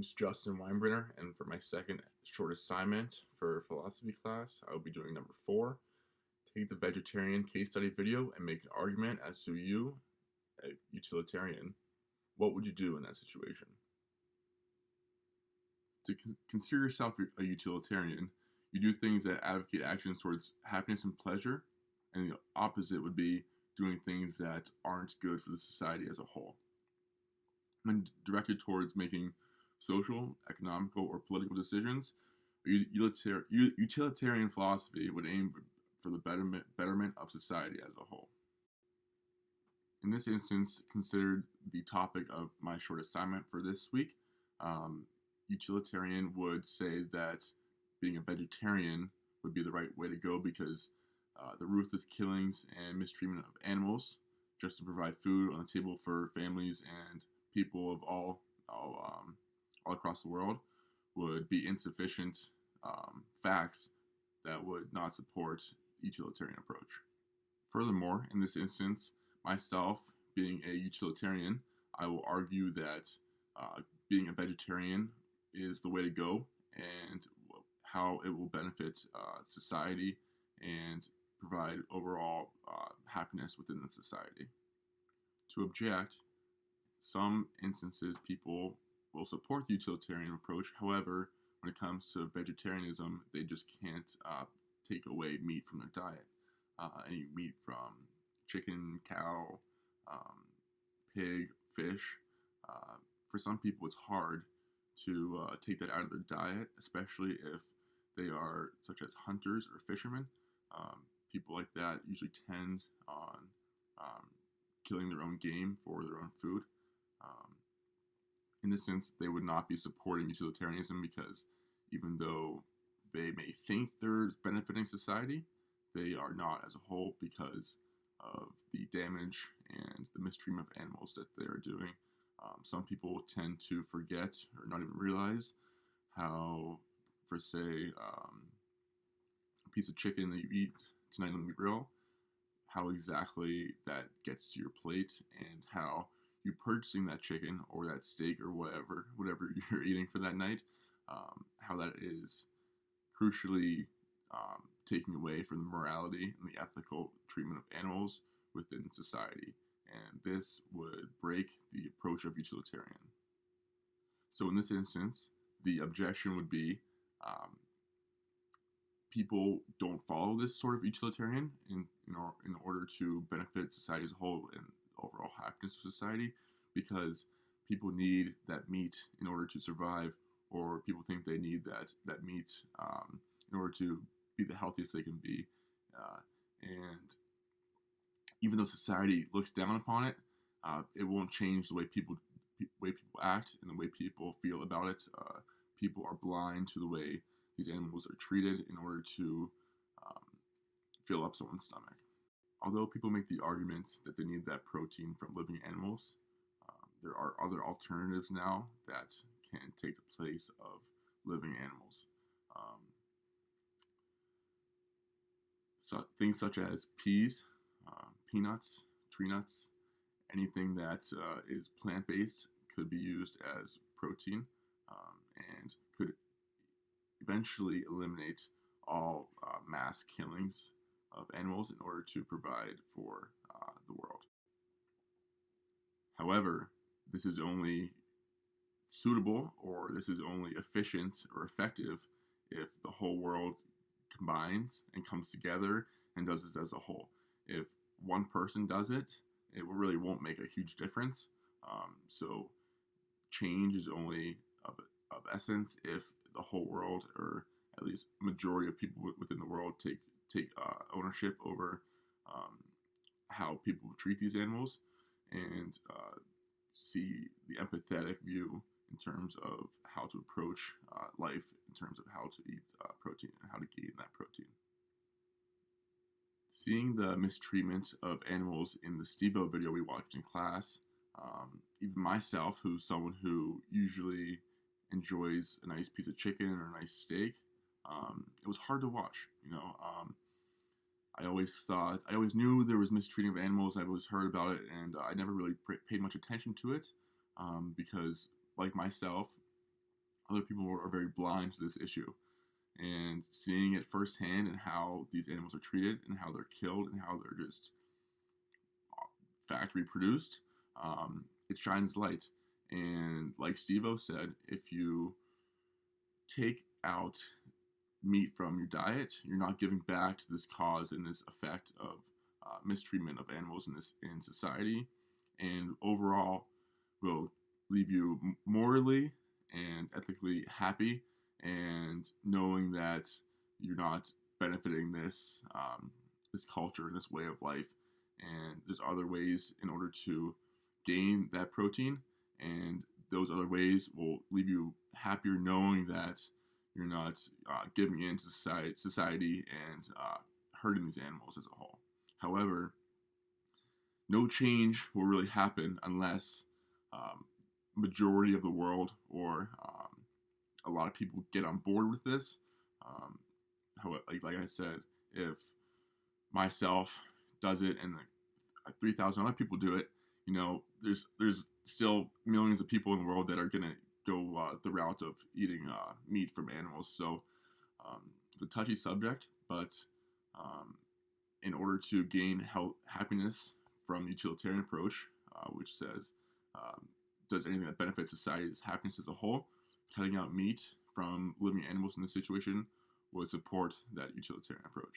name's Justin Weinbrenner, and for my second short assignment for philosophy class, I will be doing number 4. Take the vegetarian case study video and make an argument as to you, a utilitarian. What would you do in that situation? To consider yourself a utilitarian, you do things that advocate actions towards happiness and pleasure, and the opposite would be doing things that aren't good for the society as a whole. When directed towards making social, economical, or political decisions, utilitarian philosophy would aim for the betterment of society as a whole. In this instance, considered the topic of my short assignment for this week, utilitarian would say that being a vegetarian would be the right way to go because the ruthless killings and mistreatment of animals just to provide food on the table for families and people of all across the world would be insufficient facts that would not support the utilitarian approach. Furthermore, in this instance, myself being a utilitarian, I will argue that being a vegetarian is the way to go and how it will benefit society and provide overall happiness within the society. To object, some instances people will support the utilitarian approach. However, when it comes to vegetarianism, they just can't take away meat from their diet. Any meat from chicken, cow, pig, fish. For some people, it's hard to take that out of their diet, especially if they are such as hunters or fishermen. People like that usually tend on killing their own game for their own food. In this sense, they would not be supporting utilitarianism because even though they may think they're benefiting society, they are not as a whole because of the damage and the mistreatment of animals that they're doing. Some people tend to forget or not even realize how, for say, a piece of chicken that you eat tonight on the grill, how exactly that gets to your plate and how you purchasing that chicken or that steak or whatever you're eating for that night, how that is crucially taking away from the morality and the ethical treatment of animals within society. And this would break the approach of utilitarian. So in this instance, the objection would be people don't follow this sort of utilitarian in order to benefit society as a whole and overall happiness of society, because people need that meat in order to survive, or people think they need that meat in order to be the healthiest they can be. And even though society looks down upon it, it won't change the way people act and the way people feel about it. People are blind to the way these animals are treated in order to fill up someone's stomach. Although people make the argument that they need that protein from living animals, there are other alternatives now that can take the place of living animals. So things such as peas, peanuts, tree nuts, anything that is plant-based could be used as protein and could eventually eliminate all mass killings of animals in order to provide for the world. However, this is only suitable or this is only efficient or effective if the whole world combines and comes together and does this as a whole. If one person does it, it really won't make a huge difference. So change is only of essence if the whole world, or at least majority of people within the world, take ownership over how people treat these animals and see the empathetic view in terms of how to approach life, in terms of how to eat protein and how to gain that protein. Seeing the mistreatment of animals in the Steve-O video we watched in class, even myself, who's someone who usually enjoys a nice piece of chicken or a nice steak, it was hard to watch. I always knew there was mistreating of animals. I've always heard about it, and I never really paid much attention to it because, like myself, other people are very blind to this issue. And seeing it firsthand and how these animals are treated and how they're killed and how they're just factory produced, it shines light. And like Steve-O said, if you take out meat from your diet, you're not giving back to this cause and this effect of mistreatment of animals in society, and overall will leave you morally and ethically happy, and knowing that you're not benefiting this culture and this way of life, and there's other ways in order to gain that protein, and those other ways will leave you happier knowing that you're not giving in to society and hurting these animals as a whole. However, no change will really happen unless majority of the world or a lot of people get on board with this. Like I said, if myself does it and 3,000 other people do it, there's still millions of people in the world that are gonna go the route of eating meat from animals. So it's a touchy subject, but in order to gain happiness from the utilitarian approach, which says does anything that benefits society's happiness as a whole, cutting out meat from living animals in this situation would support that utilitarian approach.